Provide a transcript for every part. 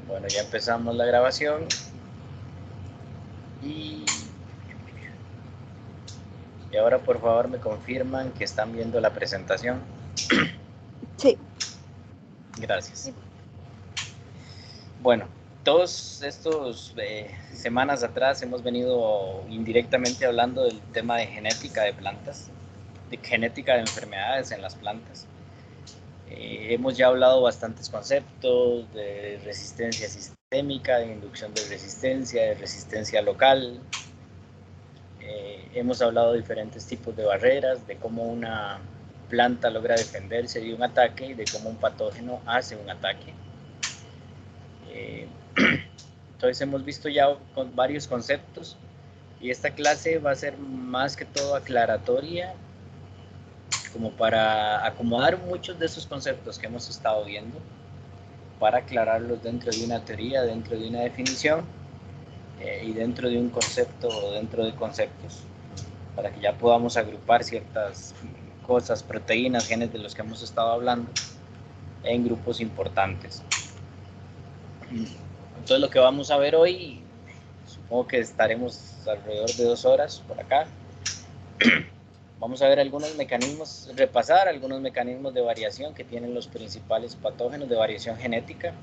Bueno, ya empezamos la grabación y ahora por favor me confirman que están viendo la presentación. Sí. Gracias. Bueno, todos estos semanas atrás hemos venido indirectamente hablando del tema de genética de plantas, de genética de enfermedades en las plantas. Hemos ya hablado bastantes conceptos de resistencia sistémica, de inducción de resistencia local. Hemos hablado de diferentes tipos de barreras, de cómo una planta logra defenderse de un ataque y de cómo un patógeno hace un ataque. Entonces hemos visto ya con varios conceptos y esta clase va a ser más que todo aclaratoria, como para acomodar muchos de esos conceptos que hemos estado viendo, para aclararlos dentro de una teoría, dentro de una definición y dentro de un concepto o dentro de conceptos, para que ya podamos agrupar ciertas cosas, proteínas, genes de los que hemos estado hablando en grupos importantes. Entonces lo que vamos a ver hoy, supongo que estaremos alrededor de 2 horas por acá. Vamos a ver algunos mecanismos, repasar algunos mecanismos de variación que tienen los principales patógenos de variación genética.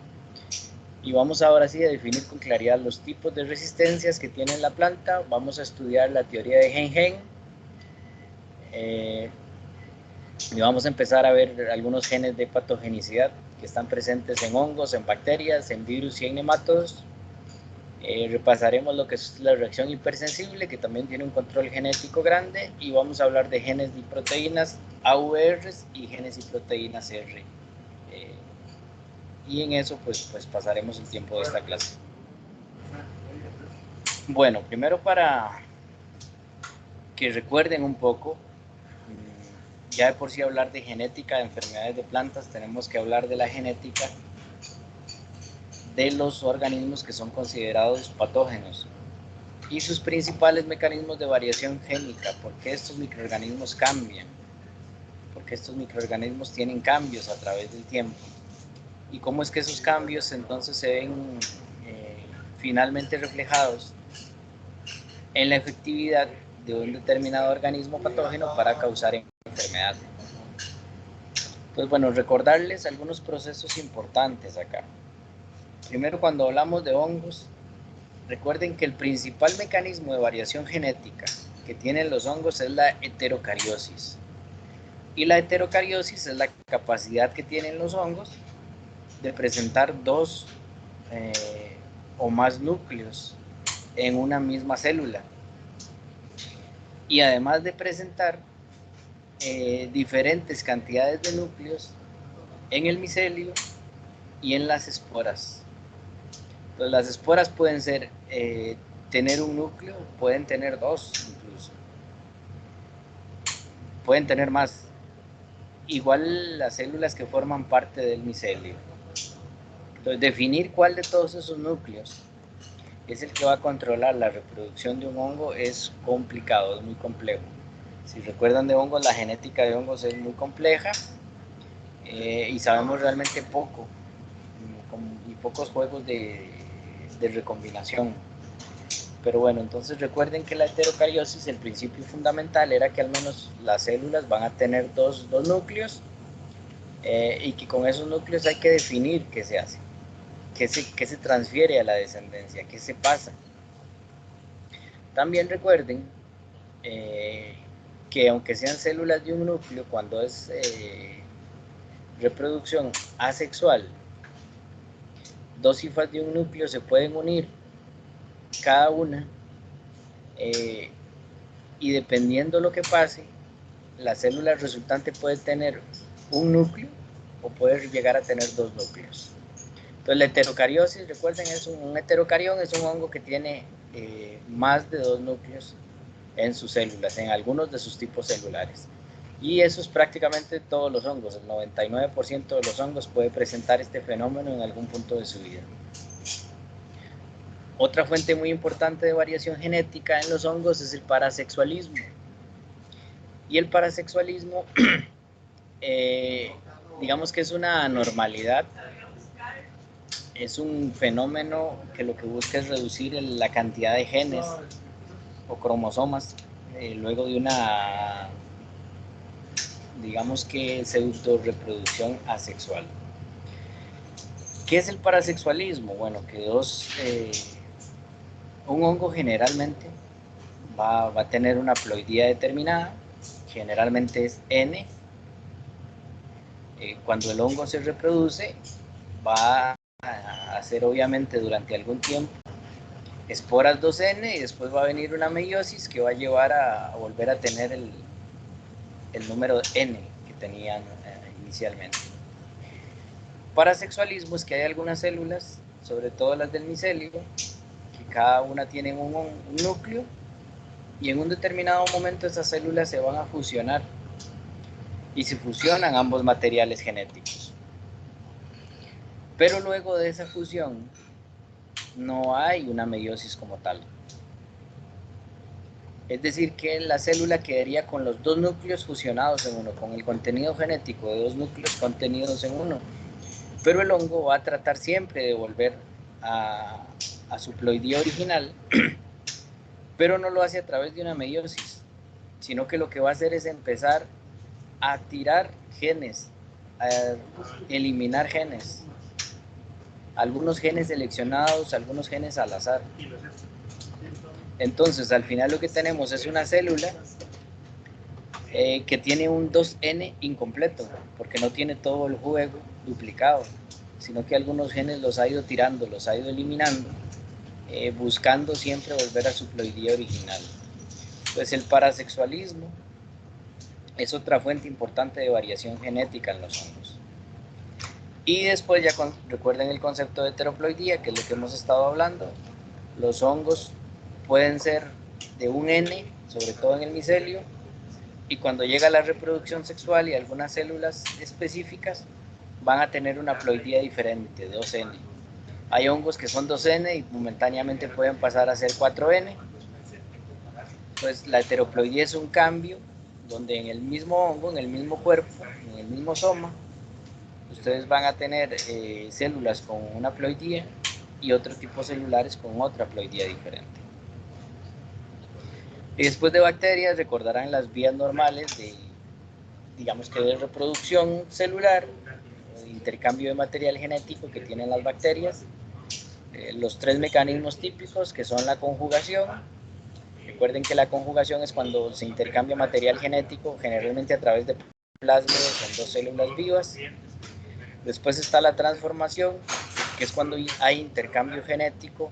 Y vamos ahora sí a definir con claridad los tipos de resistencias que tiene la planta. Vamos a estudiar la teoría de Hengen. Y vamos a empezar a ver algunos genes de patogenicidad que están presentes en hongos, en bacterias, en virus y en nematodos. Repasaremos lo que es la reacción hipersensible, que también tiene un control genético grande, y vamos a hablar de genes y proteínas AURs y genes y proteínas R. Y en eso pues pasaremos el tiempo de esta clase. Bueno, primero para que recuerden un poco, ya de por sí hablar de genética de enfermedades de plantas, tenemos que hablar de la genética de los organismos que son considerados patógenos y sus principales mecanismos de variación génica, porque estos microorganismos cambian, porque estos microorganismos tienen cambios a través del tiempo, y cómo es que esos cambios entonces se ven finalmente reflejados en la efectividad de un determinado organismo patógeno para causar enfermedad. Entonces, bueno, recordarles algunos procesos importantes acá. Primero, cuando hablamos de hongos, recuerden que el principal mecanismo de variación genética que tienen los hongos es la heterocariosis. Y la heterocariosis es la capacidad que tienen los hongos de presentar 2 o más núcleos en una misma célula. Y además de presentar diferentes cantidades de núcleos en el micelio y en las esporas. Entonces, las esporas pueden ser tener un núcleo, pueden tener 2 incluso, pueden tener más. Igual las células que forman parte del micelio. Entonces, definir cuál de todos esos núcleos es el que va a controlar la reproducción de un hongo es complicado, es muy complejo. Si recuerdan de hongos, la genética de hongos es muy compleja y sabemos realmente poco y pocos juegos de recombinación. Pero bueno, entonces recuerden que la heterocariosis, el principio fundamental era que al menos las células van a tener dos núcleos y que con esos núcleos hay que definir qué se hace, qué se transfiere a la descendencia, qué se pasa. También recuerden que aunque sean células de un núcleo, cuando es reproducción asexual, 2 cifras de un núcleo se pueden unir cada una y dependiendo lo que pase, la célula resultante puede tener un núcleo o puede llegar a tener 2 núcleos. Entonces la heterocariosis, recuerden, es un heterocarión, es un hongo que tiene más de 2 núcleos en sus células, en algunos de sus tipos celulares. Y eso es prácticamente todos los hongos, el 99% de los hongos puede presentar este fenómeno en algún punto de su vida. Otra fuente muy importante de variación genética en los hongos es el parasexualismo. Y el parasexualismo, digamos que es una anormalidad es un fenómeno que lo que busca es reducir la cantidad de genes o cromosomas luego de una, digamos que, pseudo-reproducción asexual. ¿Qué es el parasexualismo? Bueno, que un hongo generalmente va a tener una ploidía determinada, generalmente es N. Cuando el hongo se reproduce, va a hacer obviamente durante algún tiempo esporas 2N y después va a venir una meiosis que va a llevar a volver a tener el número N que tenían inicialmente. Parasexualismo es que hay algunas células, sobre todo las del micelio, que cada una tiene un núcleo y en un determinado momento esas células se van a fusionar y se fusionan ambos materiales genéticos. Pero luego de esa fusión no hay una meiosis como tal. Es decir, que la célula quedaría con los dos núcleos fusionados en uno, con el contenido genético de dos núcleos contenidos en uno. Pero el hongo va a tratar siempre de volver a su ploidía original, pero no lo hace a través de una meiosis, sino que lo que va a hacer es empezar a tirar genes, a eliminar genes, algunos genes seleccionados, algunos genes al azar. Entonces, al final lo que tenemos es una célula que tiene un 2N incompleto, porque no tiene todo el juego duplicado, sino que algunos genes los ha ido tirando, los ha ido eliminando, buscando siempre volver a su ploidía original. Pues el parasexualismo es otra fuente importante de variación genética en los hongos. Y después ya recuerden el concepto de heteroploidía, que es lo que hemos estado hablando. Los hongos pueden ser de un N, sobre todo en el micelio, y cuando llega la reproducción sexual y algunas células específicas van a tener una ploidía diferente, 2N. Hay hongos que son 2N y momentáneamente pueden pasar a ser 4N. Pues la heteroploidía es un cambio donde en el mismo hongo, en el mismo cuerpo, en el mismo soma, ustedes van a tener células con una ploidía y otro tipo celulares con otra ploidía diferente. Y después de bacterias, recordarán las vías normales de, digamos que de reproducción celular, de intercambio de material genético que tienen las bacterias, los tres mecanismos típicos que son la conjugación. Recuerden que la conjugación es cuando se intercambia material genético, generalmente a través de plásmidos en dos células vivas. Después está la transformación, que es cuando hay intercambio genético,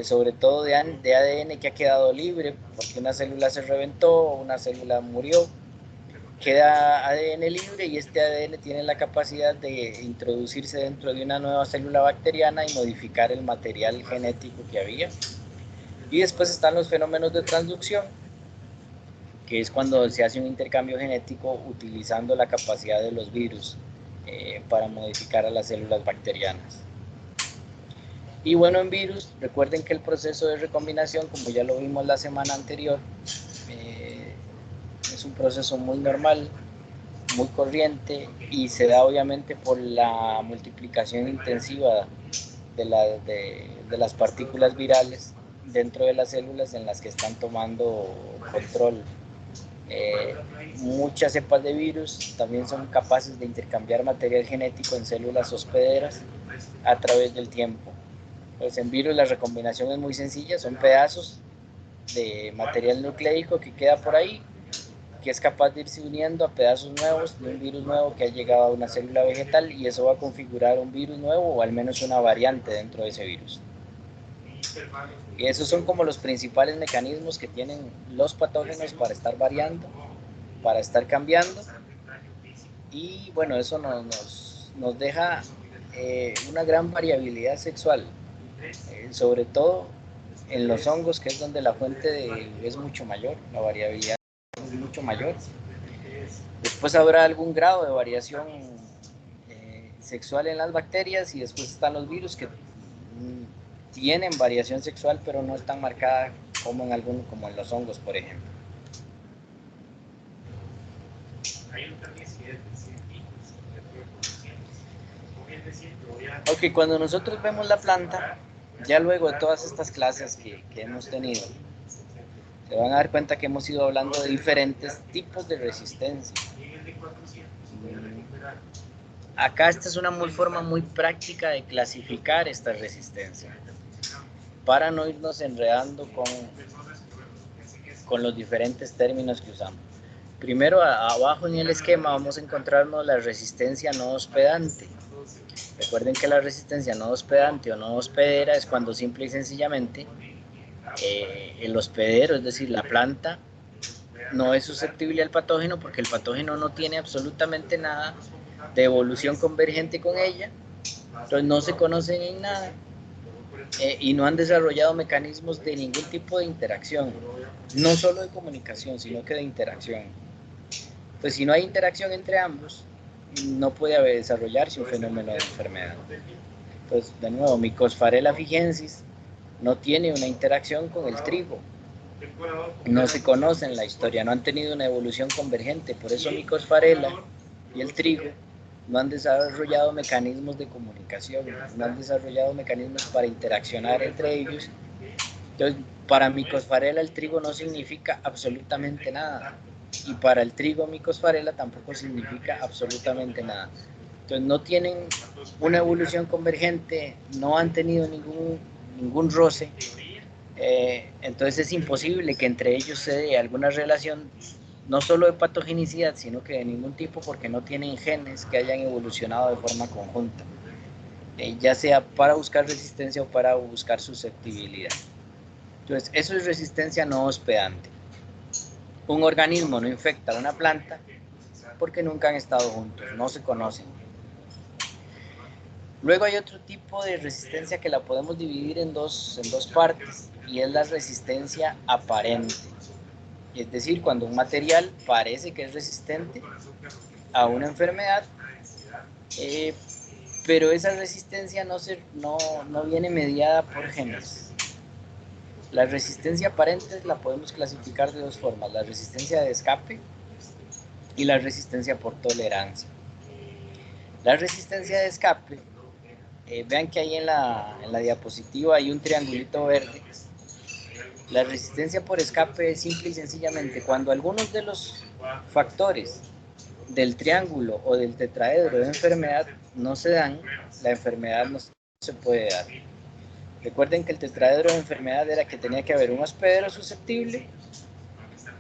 sobre todo de ADN que ha quedado libre, porque una célula se reventó, una célula murió, queda ADN libre y este ADN tiene la capacidad de introducirse dentro de una nueva célula bacteriana y modificar el material genético que había. Y después están los fenómenos de transducción, que es cuando se hace un intercambio genético utilizando la capacidad de los virus para modificar a las células bacterianas. Y bueno, en virus, recuerden que el proceso de recombinación, como ya lo vimos la semana anterior, es un proceso muy normal, muy corriente y se da obviamente por la multiplicación intensiva de las partículas virales dentro de las células en las que están tomando control. Muchas cepas de virus también son capaces de intercambiar material genético en células hospederas a través del tiempo. Pues en virus la recombinación es muy sencilla, son pedazos de material nucleico que queda por ahí, que es capaz de irse uniendo a pedazos nuevos de un virus nuevo que ha llegado a una célula vegetal y eso va a configurar un virus nuevo o al menos una variante dentro de ese virus. Y esos son como los principales mecanismos que tienen los patógenos para estar variando, para estar cambiando. Y bueno, eso nos deja una gran variabilidad sexual, sobre todo en los hongos, que es donde la fuente es mucho mayor, la variabilidad es mucho mayor. Después habrá algún grado de variación sexual en las bacterias y después están los virus que tienen variación sexual pero no es tan marcada como en los hongos, por ejemplo. Ok, cuando nosotros vemos la planta, ya luego de todas estas clases que hemos tenido, se van a dar cuenta que hemos ido hablando de diferentes tipos de resistencia. Acá esta es una forma muy práctica de clasificar esta resistencia, para no irnos enredando con los diferentes términos que usamos. Primero, abajo en el esquema vamos a encontrarnos la resistencia no hospedante. Recuerden que la resistencia no hospedante o no hospedera es cuando simple y sencillamente el hospedero, es decir, la planta, no es susceptible al patógeno porque el patógeno no tiene absolutamente nada de evolución convergente con ella, entonces no se conocen en nada y no han desarrollado mecanismos de ningún tipo de interacción, no solo de comunicación, sino que de interacción. Pues si no hay interacción entre ambos, no puede desarrollarse un fenómeno de enfermedad. Entonces, de nuevo, Mycopharela fijensis no tiene una interacción con el trigo. No se conocen la historia, no han tenido una evolución convergente. Por eso Mycopharela y el trigo no han desarrollado mecanismos de comunicación, no han desarrollado mecanismos para interaccionar entre ellos. Entonces, para Mycopharela el trigo no significa absolutamente nada. Y para el trigo Mycopharela tampoco significa absolutamente nada. Entonces no tienen una evolución convergente, no han tenido ningún roce, entonces es imposible que entre ellos se dé alguna relación, no solo de patogenicidad, sino que de ningún tipo, porque no tienen genes que hayan evolucionado de forma conjunta, ya sea para buscar resistencia o para buscar susceptibilidad. Entonces eso es resistencia no hospedante. Un organismo no infecta a una planta porque nunca han estado juntos, no se conocen. Luego hay otro tipo de resistencia que la podemos dividir en dos partes, y es la resistencia aparente. Es decir, cuando un material parece que es resistente a una enfermedad, pero esa resistencia no viene mediada por genes. La resistencia aparente la podemos clasificar de dos formas: la resistencia de escape y la resistencia por tolerancia. La resistencia de escape, vean que ahí en la diapositiva hay un triangulito verde. La resistencia por escape es simple y sencillamente cuando algunos de los factores del triángulo o del tetraedro de enfermedad no se dan, la enfermedad no se puede dar. Recuerden que el tetraedro de enfermedad era que tenía que haber un hospedero susceptible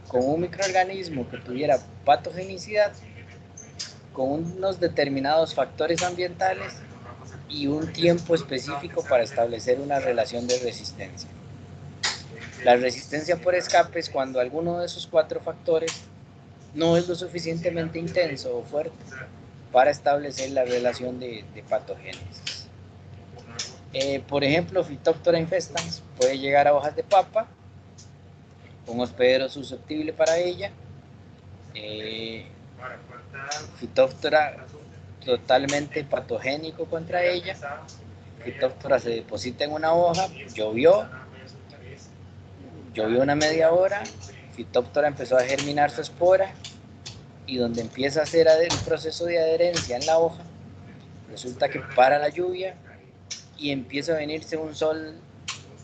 con un microorganismo que tuviera patogenicidad, con unos determinados factores ambientales y un tiempo específico para establecer una relación de resistencia. La resistencia por escape es cuando alguno de esos cuatro factores no es lo suficientemente intenso o fuerte para establecer la relación de patogénesis. Por ejemplo, Phytophthora infestans puede llegar a hojas de papa, un hospedero susceptible para ella. Phytophthora totalmente patogénico contra ella. Phytophthora se deposita en una hoja, llovió una media hora, Phytophthora empezó a germinar su espora, y donde empieza a hacer el proceso de adherencia en la hoja, resulta que para la lluvia y empieza a venirse un sol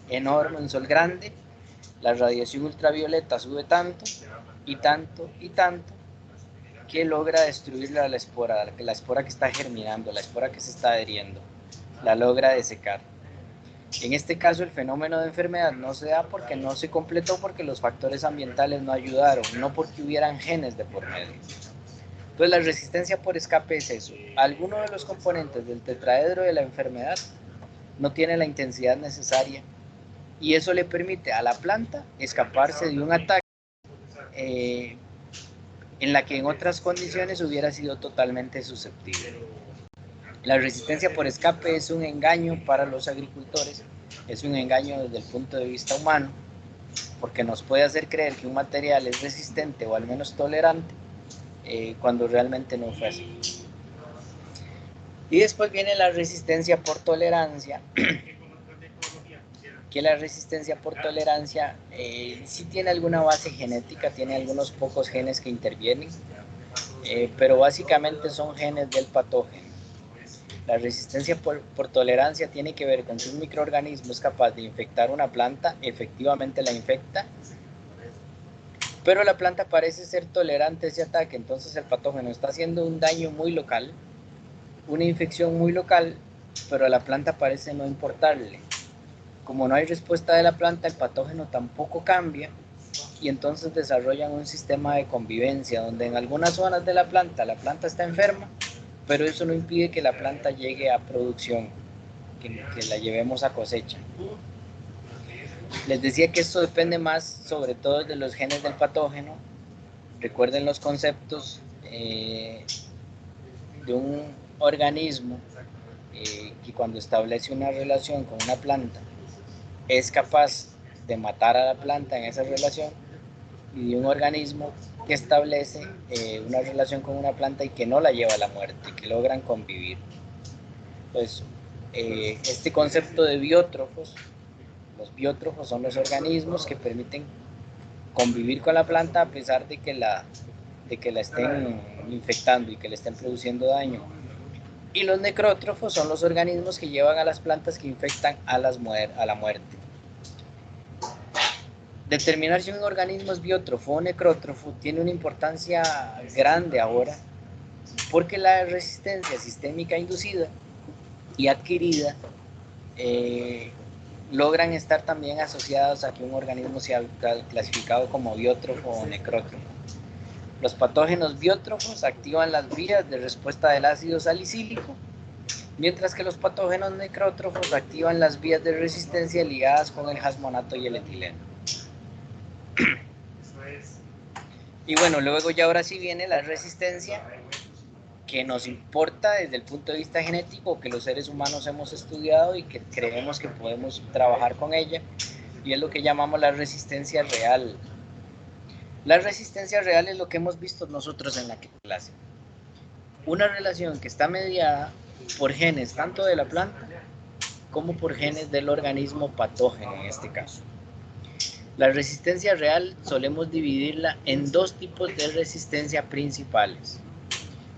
enorme, un sol grande, la radiación ultravioleta sube tanto y tanto y tanto que logra destruir la espora que está germinando, la espora que se está adheriendo, la logra desecar. En este caso el fenómeno de enfermedad no se da porque no se completó, porque los factores ambientales no ayudaron, no porque hubieran genes de por medio. Entonces la resistencia por escape es eso: alguno de los componentes del tetraedro de la enfermedad no tiene la intensidad necesaria y eso le permite a la planta escaparse de un ataque en la que en otras condiciones hubiera sido totalmente susceptible. La resistencia por escape es un engaño para los agricultores, es un engaño desde el punto de vista humano, porque nos puede hacer creer que un material es resistente o al menos tolerante, cuando realmente no fue así. Y después viene la resistencia por tolerancia, que la resistencia por tolerancia sí tiene alguna base genética, tiene algunos pocos genes que intervienen, pero básicamente son genes del patógeno. La resistencia por tolerancia tiene que ver con si un microorganismo es capaz de infectar una planta, efectivamente la infecta, pero la planta parece ser tolerante a ese ataque, entonces el patógeno está haciendo un daño muy local, una infección muy local, pero a la planta parece no importarle. Como no hay respuesta de la planta, el patógeno tampoco cambia y entonces desarrollan un sistema de convivencia donde en algunas zonas de la planta está enferma, pero eso no impide que la planta llegue a producción, que la llevemos a cosecha. Les decía que esto depende más sobre todo de los genes del patógeno. Recuerden los conceptos de un organismo que cuando establece una relación con una planta es capaz de matar a la planta en esa relación, y de un organismo que establece una relación con una planta y que no la lleva a la muerte, que logran convivir. Pues este concepto de biótrofos, los biótrofos son los organismos que permiten convivir con la planta a pesar de que la estén infectando y que le estén produciendo daño. Y los necrótrofos son los organismos que llevan a las plantas que infectan a la muerte. Determinar si un organismo es biótrofo o necrótrofo tiene una importancia grande ahora, porque la resistencia sistémica inducida y adquirida logran estar también asociados a que un organismo sea clasificado como biótrofo o necrótrofo. Los patógenos biótrofos activan las vías de respuesta del ácido salicílico, mientras que los patógenos necrótrofos activan las vías de resistencia ligadas con el jasmonato y el etileno. Y bueno, luego ya ahora sí viene la resistencia, que nos importa desde el punto de vista genético, que los seres humanos hemos estudiado y que creemos que podemos trabajar con ella, y es lo que llamamos la resistencia real. La resistencia real es lo que hemos visto nosotros en la clase. Una relación que está mediada por genes tanto de la planta como por genes del organismo patógeno en este caso. La resistencia real solemos dividirla en dos tipos de resistencia principales.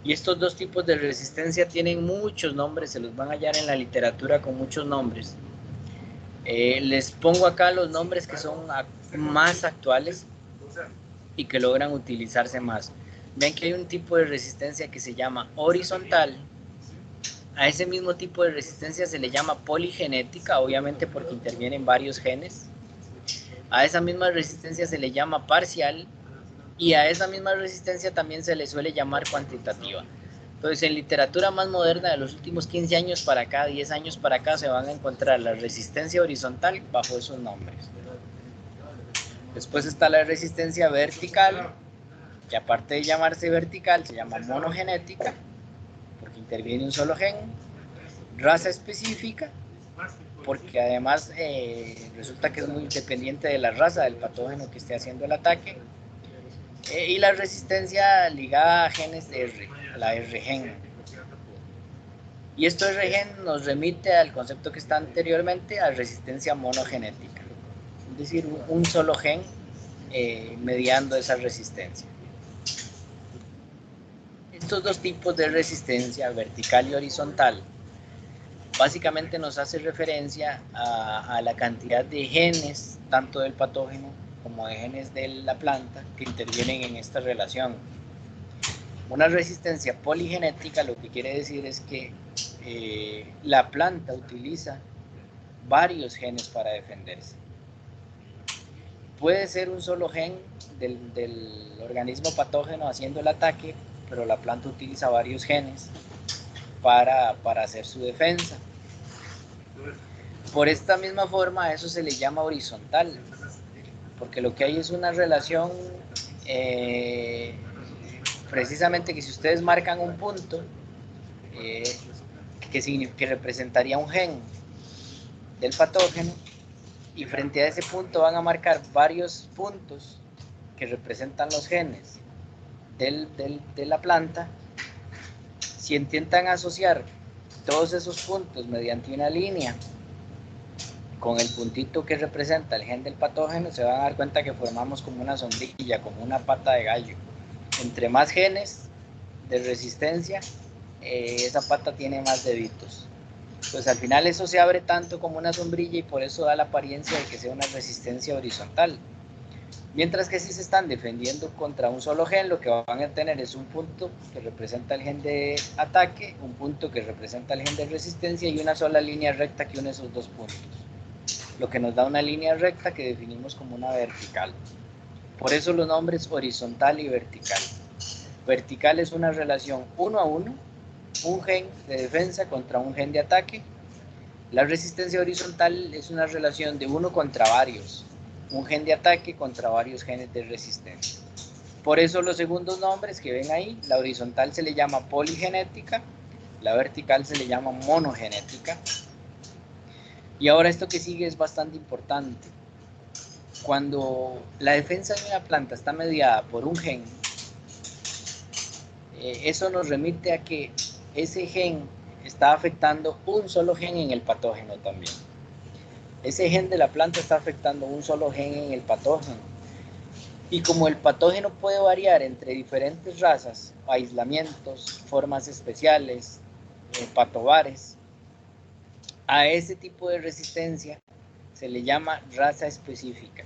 Y estos dos tipos de resistencia tienen muchos nombres, se los van a hallar en la literatura con muchos nombres. Les pongo acá los nombres que son más actuales y que logran utilizarse más. Ven que hay un tipo de resistencia que se llama horizontal. A ese mismo tipo de resistencia se le llama poligenética, obviamente porque intervienen varios genes. A esa misma resistencia se le llama parcial, y a esa misma resistencia también se le suele llamar cuantitativa. Entonces, en literatura más moderna de los últimos 15 años para acá, 10 años para acá, se van a encontrar la resistencia horizontal bajo esos nombres. Después está la resistencia vertical, que aparte de llamarse vertical, se llama monogenética, porque interviene un solo gen. Raza específica, porque además resulta que es muy dependiente de la raza del patógeno que esté haciendo el ataque. Y la resistencia ligada a genes R, la R-gen. Y esto R-gen nos remite al concepto que está anteriormente, a resistencia monogenética. Es decir, un solo gen mediando esa resistencia. Estos dos tipos de resistencia, vertical y horizontal, básicamente nos hace referencia a la cantidad de genes, tanto del patógeno como de genes de la planta, que intervienen en esta relación. Una resistencia poligenética lo que quiere decir es que la planta utiliza varios genes para defenderse. Puede ser un solo gen del organismo patógeno haciendo el ataque, pero la planta utiliza varios genes para hacer su defensa. Por esta misma forma, a eso se le llama horizontal, porque lo que hay es una relación, precisamente que si ustedes marcan un punto, que representaría un gen del patógeno, y frente a ese punto van a marcar varios puntos que representan los genes de la planta. Si intentan asociar todos esos puntos mediante una línea con el puntito que representa el gen del patógeno, se van a dar cuenta que formamos como una sombrilla, como una pata de gallo. Entre más genes de resistencia, esa pata tiene más deditos. Pues al final eso se abre tanto como una sombrilla y por eso da la apariencia de que sea una resistencia horizontal. Mientras que si se están defendiendo contra un solo gen, lo que van a tener es un punto que representa el gen de ataque, un punto que representa el gen de resistencia y una sola línea recta que une esos dos puntos. Lo que nos da una línea recta que definimos como una vertical. Por eso los nombres horizontal y vertical. Vertical es una relación 1 a 1, un gen de defensa contra un gen de ataque. La resistencia horizontal es una relación de 1 contra varios, un gen de ataque contra varios genes de resistencia. Por eso los segundos nombres que ven ahí, la horizontal se le llama poligenética, la vertical se le llama monogenética. Y ahora esto que sigue es bastante importante. Cuando la defensa de una planta está mediada por un gen, eso nos remite a que ese gen está afectando un solo gen en el patógeno también. Ese gen de la planta está afectando un solo gen en el patógeno. Y como el patógeno puede variar entre diferentes razas, aislamientos, formas especiales, patobares, a ese tipo de resistencia se le llama raza específica,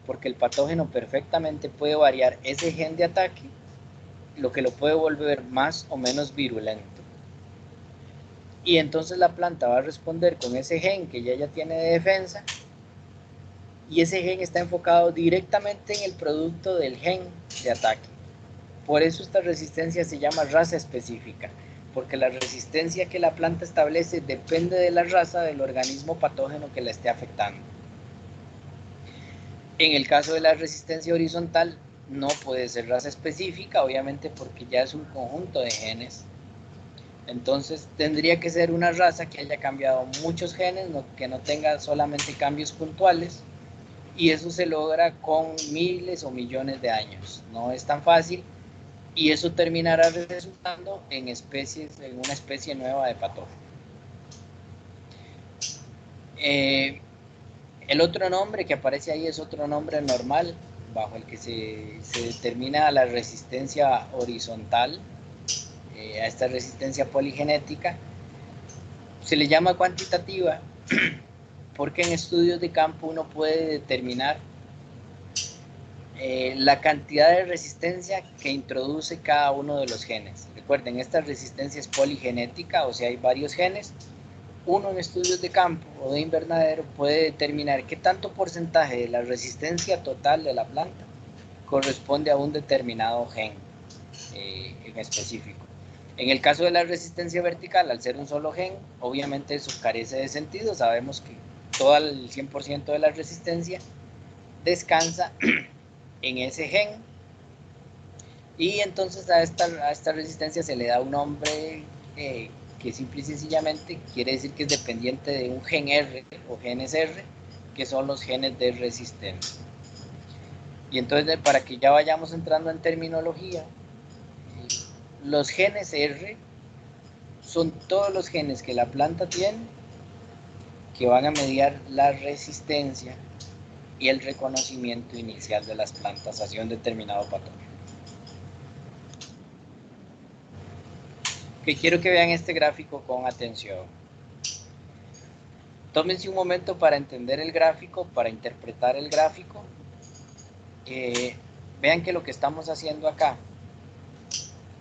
porque el patógeno perfectamente puede variar ese gen de ataque, lo que lo puede volver más o menos virulento. Y entonces la planta va a responder con ese gen que ya tiene de defensa, y ese gen está enfocado directamente en el producto del gen de ataque. Por eso esta resistencia se llama raza específica, porque la resistencia que la planta establece depende de la raza del organismo patógeno que la esté afectando. En el caso de la resistencia horizontal, no puede ser raza específica, obviamente porque ya es un conjunto de genes. Entonces tendría que ser una raza que haya cambiado muchos genes, que no tenga solamente cambios puntuales, y eso se logra con miles o millones de años. No es tan fácil, y eso terminará resultando en una especie nueva de patógeno. El otro nombre que aparece ahí es otro nombre normal, bajo el que se determina la resistencia horizontal, a esta resistencia poligenética. Se le llama cuantitativa porque en estudios de campo uno puede determinar la cantidad de resistencia que introduce cada uno de los genes. Recuerden, esta resistencia es poligenética, o sea, hay varios genes. Uno en estudios de campo o de invernadero puede determinar qué tanto porcentaje de la resistencia total de la planta corresponde a un determinado gen en específico. En el caso de la resistencia vertical, al ser un solo gen, obviamente eso carece de sentido. Sabemos que todo el 100% de la resistencia descansa en ese gen, y entonces a esta resistencia se le da un nombre que simple y sencillamente quiere decir que es dependiente de un gen R o genes R, que son los genes de resistencia. Y entonces, para que ya vayamos entrando en terminología, los genes R son todos los genes que la planta tiene que van a mediar la resistencia y el reconocimiento inicial de las plantas hacia un determinado patógeno. Que quiero que vean este gráfico con atención. Tómense un momento para entender el gráfico, para interpretar el gráfico. Vean que lo que estamos haciendo acá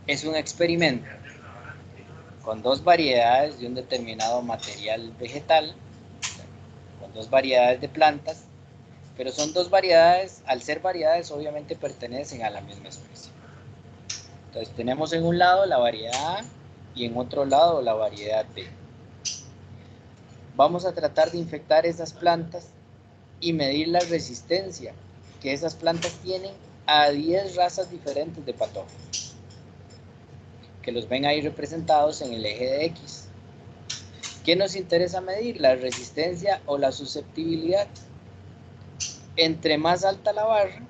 es un experimento con dos variedades de un determinado material vegetal, con dos variedades de plantas, pero son dos variedades, al ser variedades obviamente pertenecen a la misma especie. Entonces tenemos en un lado la variedad A y en otro lado la variedad B. Vamos a tratar de infectar esas plantas y medir la resistencia que esas plantas tienen a 10 razas diferentes de patógenos, que los ven ahí representados en el eje de X. ¿Qué nos interesa medir? ¿La resistencia o la susceptibilidad? Entre más alta la barra,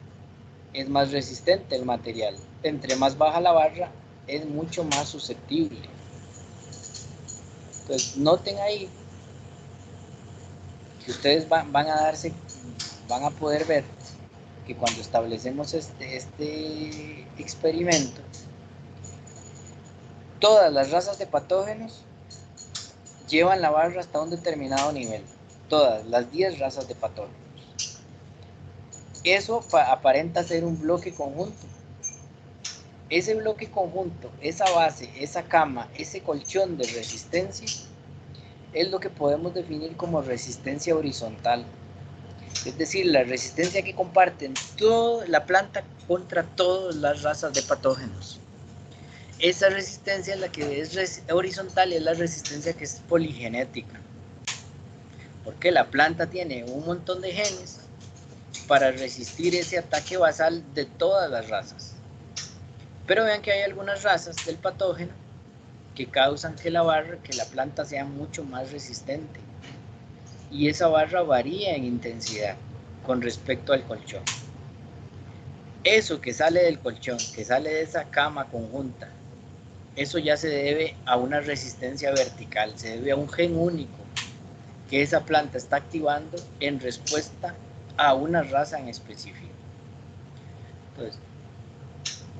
es más resistente el material. Entre más baja la barra, es mucho más susceptible. Entonces, noten ahí que ustedes van a poder ver que cuando establecemos este experimento, Todas las razas de patógenos llevan la barra hasta un determinado nivel. Todas las 10 razas de patógenos. Eso aparenta ser un bloque conjunto. Ese bloque conjunto, esa base, esa cama, ese colchón de resistencia es lo que podemos definir como resistencia horizontal. Es decir, la resistencia que comparten toda la planta contra todas las razas de patógenos. Esa resistencia es la que es horizontal y es la resistencia que es poligenética. Porque la planta tiene un montón de genes para resistir ese ataque basal de todas las razas. Pero vean que hay algunas razas del patógeno que causan que la planta sea mucho más resistente. Y esa barra varía en intensidad con respecto al colchón. Eso que sale del colchón, que sale de esa cama conjunta, eso ya se debe a una resistencia vertical, se debe a un gen único que esa planta está activando en respuesta a una raza en específico. Entonces,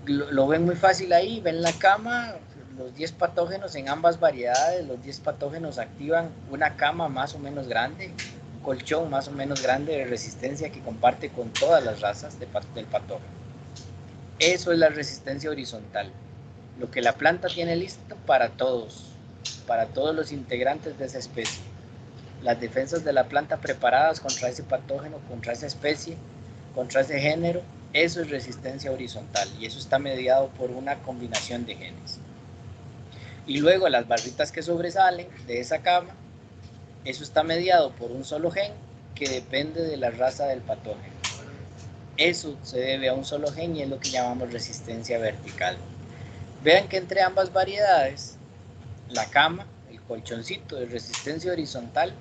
lo ven muy fácil ahí, ven la cama, los 10 patógenos en ambas variedades, los 10 patógenos activan una cama más o menos grande, un colchón más o menos grande de resistencia que comparte con todas las razas del patógeno. Eso es la resistencia horizontal, lo que la planta tiene listo para todos los integrantes de esa especie. Las defensas de la planta preparadas contra ese patógeno, contra esa especie, contra ese género, eso es resistencia horizontal y eso está mediado por una combinación de genes. Y luego las barritas que sobresalen de esa cama, eso está mediado por un solo gen que depende de la raza del patógeno. Eso se debe a un solo gen y es lo que llamamos resistencia vertical. Vean que entre ambas variedades, la cama, el colchoncito de resistencia horizontal,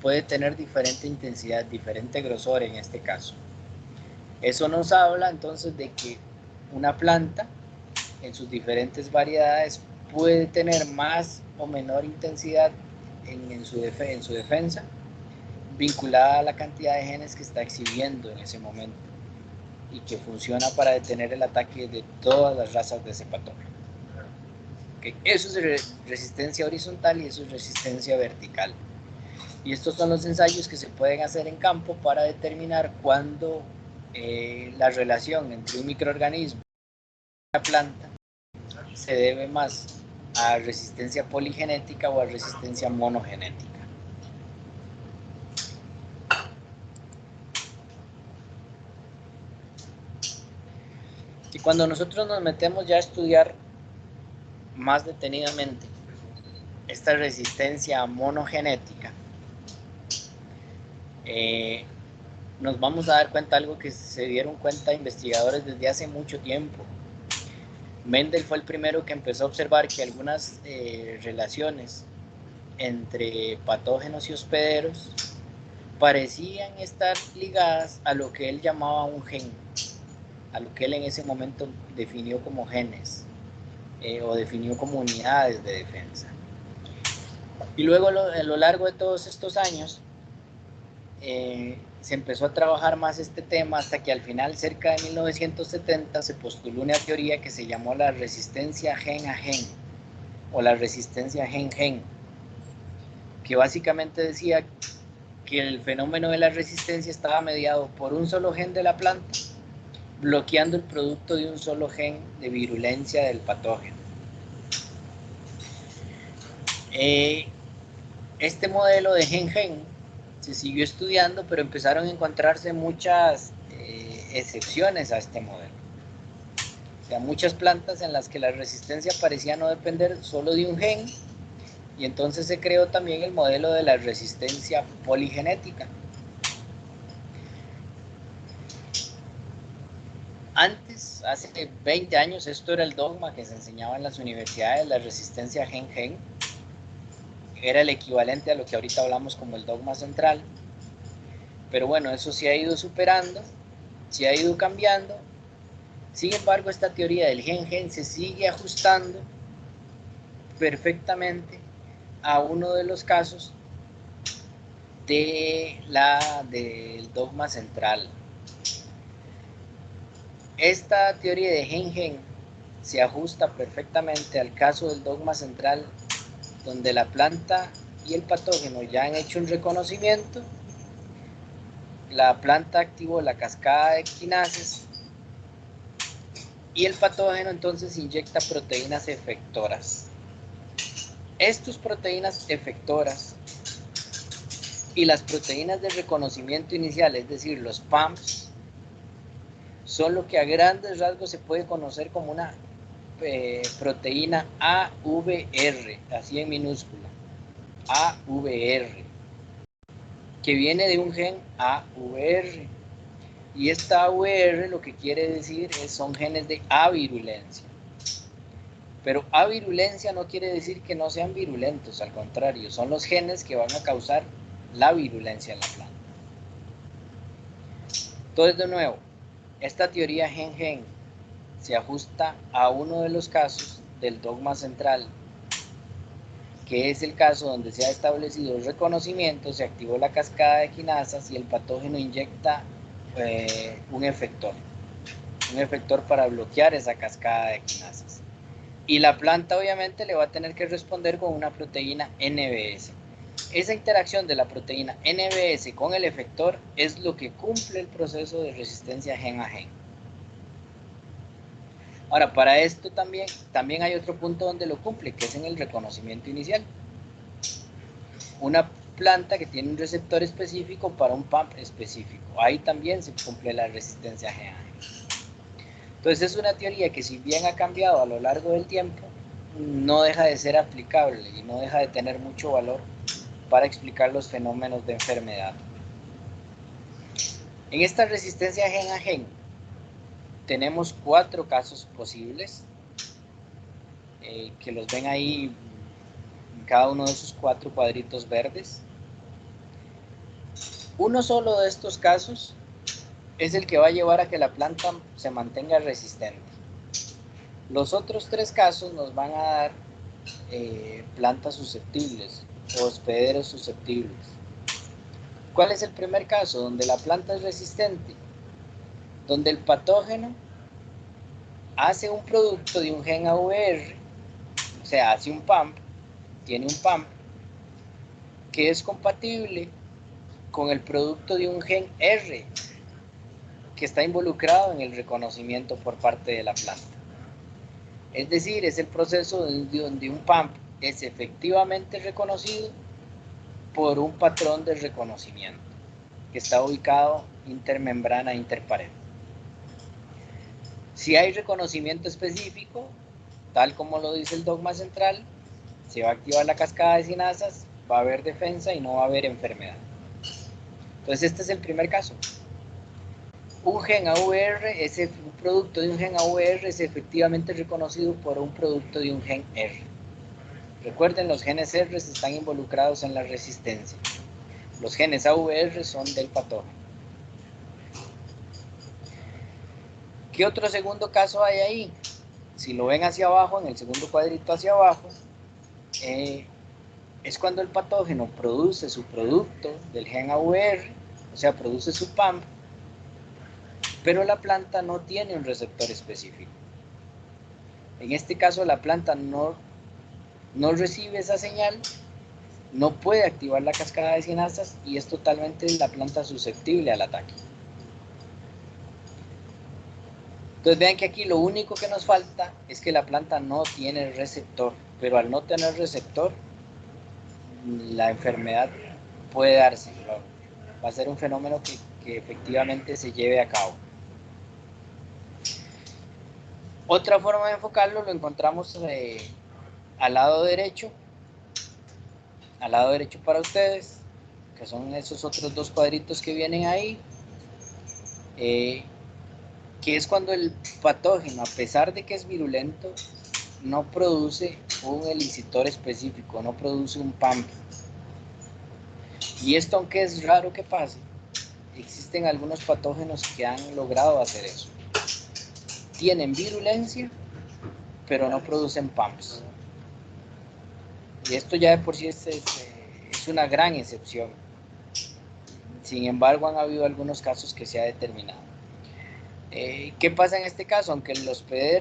puede tener diferente intensidad, diferente grosor en este caso. Eso nos habla entonces de que una planta en sus diferentes variedades puede tener más o menor intensidad en su defensa vinculada a la cantidad de genes que está exhibiendo en ese momento y que funciona para detener el ataque de todas las razas de ese patógeno. Okay. Eso es resistencia horizontal y eso es resistencia vertical. Y estos son los ensayos que se pueden hacer en campo para determinar cuándo la relación entre un microorganismo y una planta se debe más a resistencia poligenética o a resistencia monogenética. Y cuando nosotros nos metemos ya a estudiar más detenidamente esta resistencia monogenética, nos vamos a dar cuenta de algo que se dieron cuenta investigadores desde hace mucho tiempo. Mendel fue el primero que empezó a observar que algunas relaciones entre patógenos y hospederos parecían estar ligadas a lo que él llamaba un gen, a lo que él en ese momento definió como genes o definió como unidades de defensa. Y luego a lo largo de todos estos años se empezó a trabajar más este tema hasta que al final, cerca de 1970, se postuló una teoría que se llamó la resistencia gen a gen o la resistencia gen-gen, que básicamente decía que el fenómeno de la resistencia estaba mediado por un solo gen de la planta, bloqueando el producto de un solo gen de virulencia del patógeno. Este modelo de gen-gen se siguió estudiando, pero empezaron a encontrarse muchas excepciones a este modelo. O sea, muchas plantas en las que la resistencia parecía no depender solo de un gen, y entonces se creó también el modelo de la resistencia poligenética. Antes, hace 20 años, esto era el dogma que se enseñaba en las universidades, la resistencia gen-gen. Era el equivalente a lo que ahorita hablamos como el dogma central. Pero bueno, eso se ha ido superando, se ha ido cambiando. Sin embargo, esta teoría del gen-gen se sigue ajustando perfectamente a uno de los casos del dogma central. Esta teoría de gen-gen se ajusta perfectamente al caso del dogma central, donde la planta y el patógeno ya han hecho un reconocimiento. La planta activó la cascada de quinases y el patógeno entonces inyecta proteínas efectoras. Estas proteínas efectoras y las proteínas de reconocimiento inicial, es decir, los PAMs, son lo que a grandes rasgos se puede conocer como una proteína AVR, así en minúscula, AVR, que viene de un gen AVR. Y esta AVR lo que quiere decir son genes de avirulencia. Pero avirulencia no quiere decir que no sean virulentos, al contrario, son los genes que van a causar la virulencia en la planta. Entonces, de nuevo, esta teoría gen-gen se ajusta a uno de los casos del dogma central, que es el caso donde se ha establecido el reconocimiento, se activó la cascada de quinasas y el patógeno inyecta un efector para bloquear esa cascada de quinasas. Y la planta obviamente le va a tener que responder con una proteína NBS. Esa interacción de la proteína NBS con el efector es lo que cumple el proceso de resistencia gen a gen. Ahora, para esto también hay otro punto donde lo cumple, que es en el reconocimiento inicial. Una planta que tiene un receptor específico para un PAMP específico. Ahí también se cumple la resistencia gen a gen. Entonces es una teoría que, si bien ha cambiado a lo largo del tiempo, no deja de ser aplicable y no deja de tener mucho valor para explicar los fenómenos de enfermedad. En esta resistencia gen a gen tenemos 4 casos posibles, que los ven ahí en cada uno de esos 4 cuadritos verdes. Uno solo de estos casos es el que va a llevar a que la planta se mantenga resistente. Los otros 3 casos nos van a dar plantas susceptibles o hospederos susceptibles. ¿Cuál es el primer caso? Donde la planta es resistente, donde el patógeno hace un producto de un gen AVR, o sea, hace un PAMP, tiene un PAMP que es compatible con el producto de un gen R que está involucrado en el reconocimiento por parte de la planta. Es decir, es el proceso donde un PAMP es efectivamente reconocido por un patrón de reconocimiento que está ubicado intermembrana, interpared. Si hay reconocimiento específico, tal como lo dice el dogma central, se va a activar la cascada de sinasas, va a haber defensa y no va a haber enfermedad. Entonces este es el primer caso. Un gen AVR, un producto de un gen AVR es efectivamente reconocido por un producto de un gen R. Recuerden, los genes R están involucrados en la resistencia. Los genes AVR son del patógeno. ¿Qué otro segundo caso hay ahí? Si lo ven hacia abajo, en el segundo cuadrito hacia abajo, es cuando el patógeno produce su producto del gen AVR, o sea, produce su PAMP, pero la planta no tiene un receptor específico. En este caso, la planta no recibe esa señal, no puede activar la cascada de sinasas y es totalmente la planta susceptible al ataque. Entonces vean que aquí lo único que nos falta es que la planta no tiene receptor, pero al no tener receptor, la enfermedad puede darse. Va a ser un fenómeno que efectivamente se lleve a cabo. Otra forma de enfocarlo lo encontramos al lado derecho para ustedes, que son esos otros 2 cuadritos que vienen ahí, que es cuando el patógeno, a pesar de que es virulento, no produce un elicitor específico, no produce un PAMP. Y esto, aunque es raro que pase, existen algunos patógenos que han logrado hacer eso. Tienen virulencia, pero no producen PAMPs. Y esto ya de por sí es una gran excepción. Sin embargo, han habido algunos casos que se ha determinado. ¿Qué pasa en este caso? Aunque el hospedero